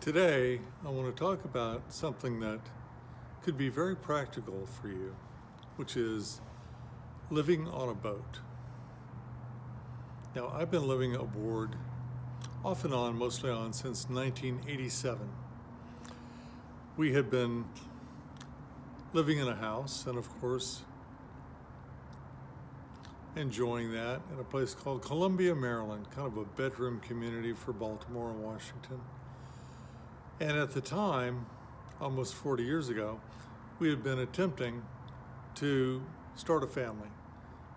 Today, I want to talk about something that could be very practical for you, which is living on a boat. Now, I've been living aboard off and on, mostly on, since 1987. We had been living in a house and, of course, enjoying that in a place called Columbia, Maryland, kind of a bedroom community for Baltimore and Washington. And at the time, almost 40 years ago, we had been attempting to start a family.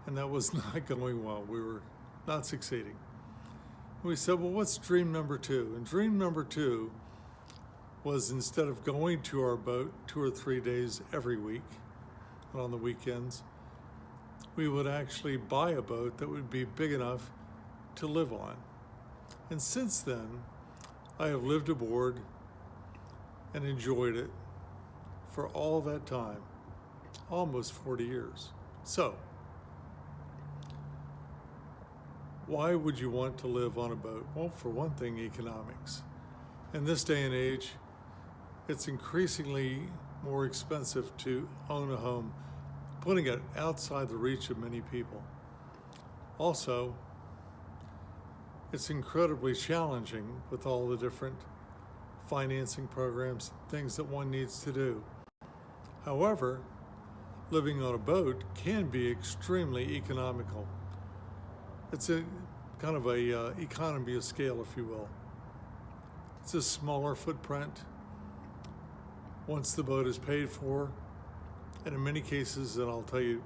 And that was not going well. We were not succeeding. We said, well, what's dream number two? And dream number two was, instead of going to our boat 2 or 3 days every week and on the weekends, we would actually buy a boat that would be big enough to live on. And since then, I have lived aboard and enjoyed it for all that time, almost 40 years. So, why would you want to live on a boat? Well, for one thing, economics. In this day and age, it's increasingly more expensive to own a home, putting it outside the reach of many people. Also, it's incredibly challenging with all the different financing programs, things that one needs to do. However, living on a boat can be extremely economical. It's a kind of a economy of scale, if you will. It's a smaller footprint once the boat is paid for, and in many cases, and I'll tell you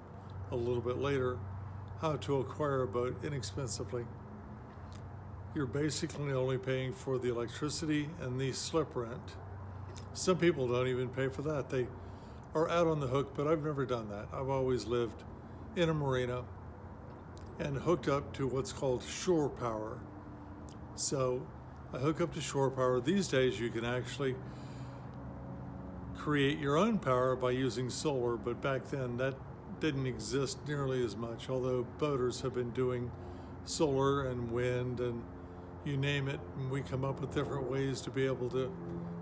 a little bit later, how to acquire a boat inexpensively. You're basically only paying for the electricity and the slip rent. Some people don't even pay for that. They are out on the hook, but I've never done that. I've always lived in a marina and hooked up to what's called shore power. So I hook up to shore power. These days you can actually create your own power by using solar, but back then that didn't exist nearly as much, although boaters have been doing solar and wind and you name it, and we come up with different ways to be able to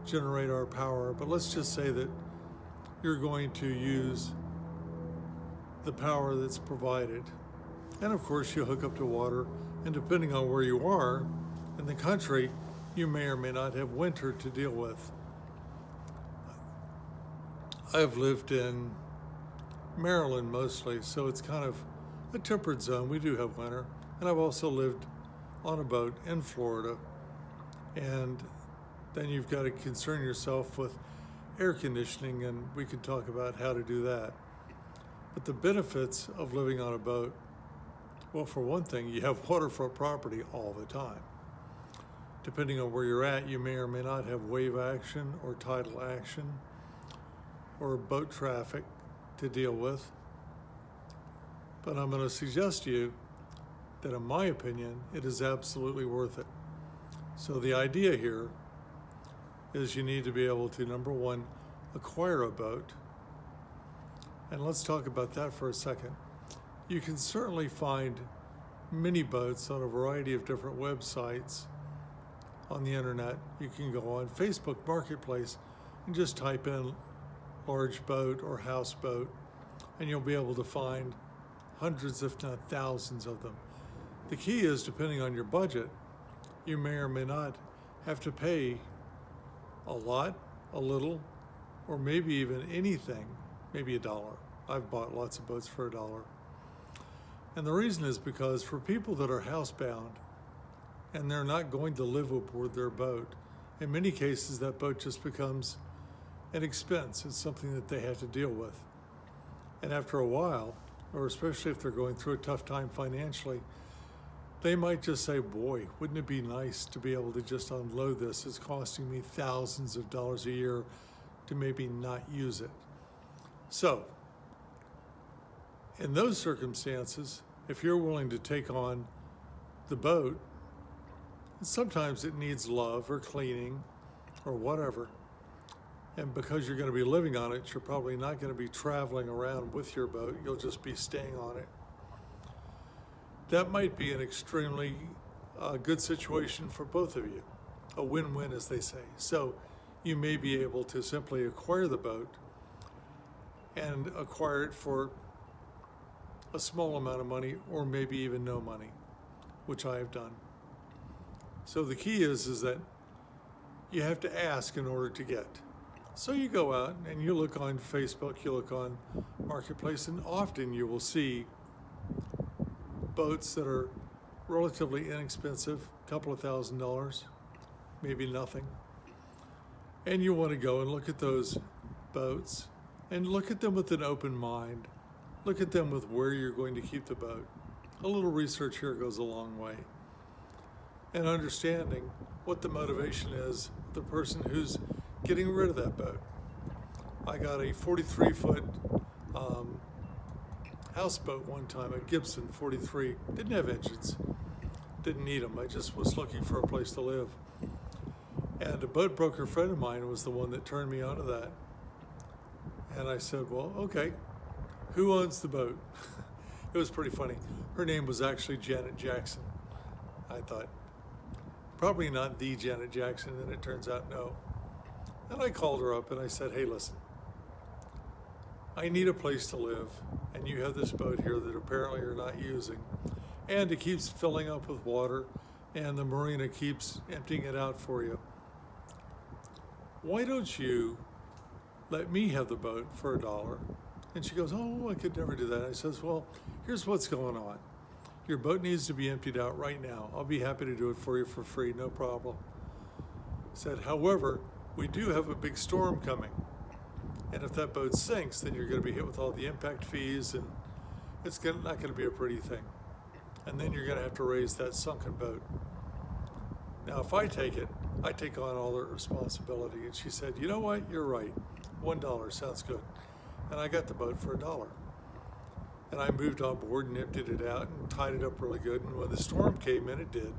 generate our power. But let's just say that you're going to use the power that's provided. And of course, you hook up to water, and depending on where you are in the country, you may or may not have winter to deal with. I've lived in Maryland mostly, so it's kind of a temperate zone. We do have winter. And I've also lived on a boat in Florida. And then you've got to concern yourself with air conditioning, and we can talk about how to do that. But the benefits of living on a boat, well, for one thing, you have waterfront property all the time. Depending on where you're at, you may or may not have wave action or tidal action or boat traffic to deal with. But I'm going to suggest to you that, in my opinion, it is absolutely worth it. So the idea here is you need to be able to, number one, acquire a boat. And let's talk about that for a second. You can certainly find mini boats on a variety of different websites on the internet. You can go on Facebook Marketplace and just type in large boat or houseboat, and you'll be able to find hundreds, if not thousands of them. The key is, depending on your budget, you may or may not have to pay a lot, a little, or maybe even anything, maybe $1. I've bought lots of boats for $1. And the reason is because for people that are housebound and they're not going to live aboard their boat, in many cases that boat just becomes an expense. It's something that they have to deal with. And after a while, or especially if they're going through a tough time financially, they might just say, boy, wouldn't it be nice to be able to just unload this? It's costing me thousands of dollars a year to maybe not use it. So, in those circumstances, if you're willing to take on the boat, sometimes it needs love or cleaning or whatever. And because you're going to be living on it, you're probably not going to be traveling around with your boat. You'll just be staying on it. That might be an extremely good situation for both of you. a win-win, as they say. So you may be able to simply acquire the boat and acquire it for a small amount of money, or maybe even no money, which I have done. So the key is that you have to ask in order to get. So you go out and you look on Facebook, you look on Marketplace, and often you will see boats that are relatively inexpensive, a couple of $1,000s, maybe nothing. And you want to go and look at those boats and look at them with an open mind. Look at them with where you're going to keep the boat. A little research here goes a long way. And understanding what the motivation is, the person who's getting rid of that boat. I got a 43-foot houseboat one time, a Gibson 43. Didn't have engines, didn't need them. I just was looking for a place to live. And a boat broker friend of mine was the one that turned me onto that. And I said, well, okay, who owns the boat? It was pretty funny. Her name was actually Janet Jackson. I thought, probably not the Janet Jackson, and it turns out no. And I called her up and I said, hey, listen, I need a place to live, and you have this boat here that apparently you're not using, and it keeps filling up with water, and the marina keeps emptying it out for you. Why don't you let me have the boat for $1? And she goes, oh, I could never do that. I says, well, here's what's going on. Your boat needs to be emptied out right now. I'll be happy to do it for you for free, no problem. Said, however, we do have a big storm coming. And if that boat sinks, then you're going to be hit with all the impact fees, and it's not going to be a pretty thing. And then you're going to have to raise that sunken boat. Now, if I take it, I take on all the responsibility. And she said, you know what? You're right. $1 sounds good. And I got the boat for $1. And I moved on board and emptied it out and tied it up really good. And when the storm came in, it did.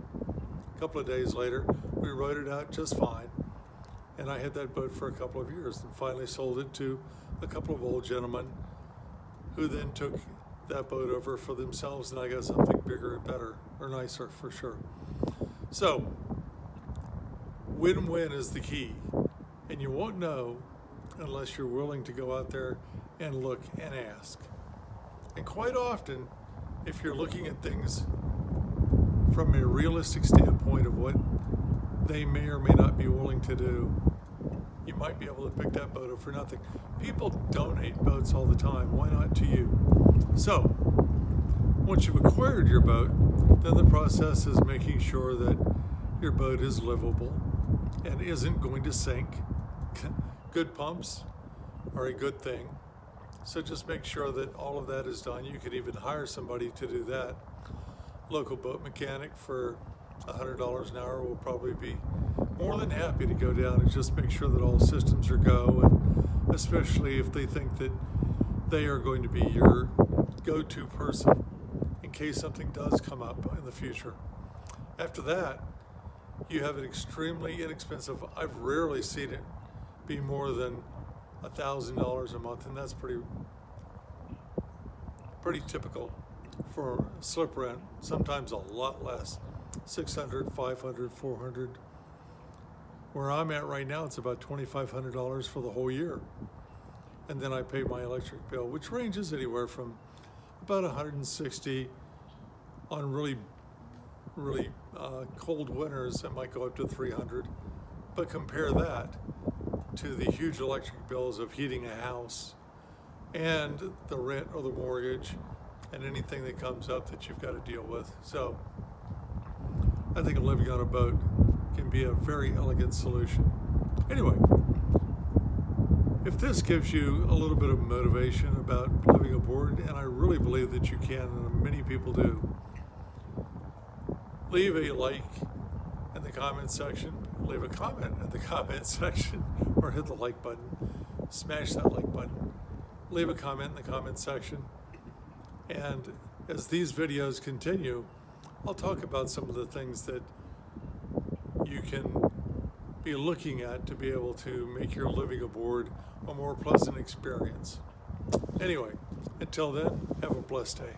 A couple of days later, we rode it out just fine. And I had that boat for a couple of years and finally sold it to a couple of old gentlemen who then took that boat over for themselves, and I got something bigger and better, or nicer for sure. So, win-win is the key. And you won't know unless you're willing to go out there and look and ask. And quite often, if you're looking at things from a realistic standpoint of what they may or may not be willing to do, you might be able to pick that boat up for nothing. People donate boats all the time. Why not to you? So, once you've acquired your boat, then the process is making sure that your boat is livable and isn't going to sink. Good pumps are a good thing. So just make sure that all of that is done. You could even hire somebody to do that. Local boat mechanic for $100 an hour will probably be more than happy to go down and just make sure that all systems are go, and especially if they think that they are going to be your go-to person in case something does come up in the future. After that, you have an extremely inexpensive, I've rarely seen it be more than $1,000 a month, and that's pretty typical for slip rent. Sometimes a lot less, $600, $500, $400. Where I'm at right now, it's about $2,500 for the whole year. And then I pay my electric bill, which ranges anywhere from about $160 on really cold winters. It might go up to $300. But compare that to the huge electric bills of heating a house and the rent or the mortgage and anything that comes up that you've got to deal with. So I think living on a boat can be a very elegant solution. Anyway, if this gives you a little bit of motivation about living aboard, and I really believe that you can, and many people do, leave a like in the comment section, leave a comment in the comment section, or hit the like button, smash that like button, leave a comment in the comment section. And as these videos continue, I'll talk about some of the things that you can be looking at to be able to make your living aboard a more pleasant experience. Anyway, until then, have a blessed day.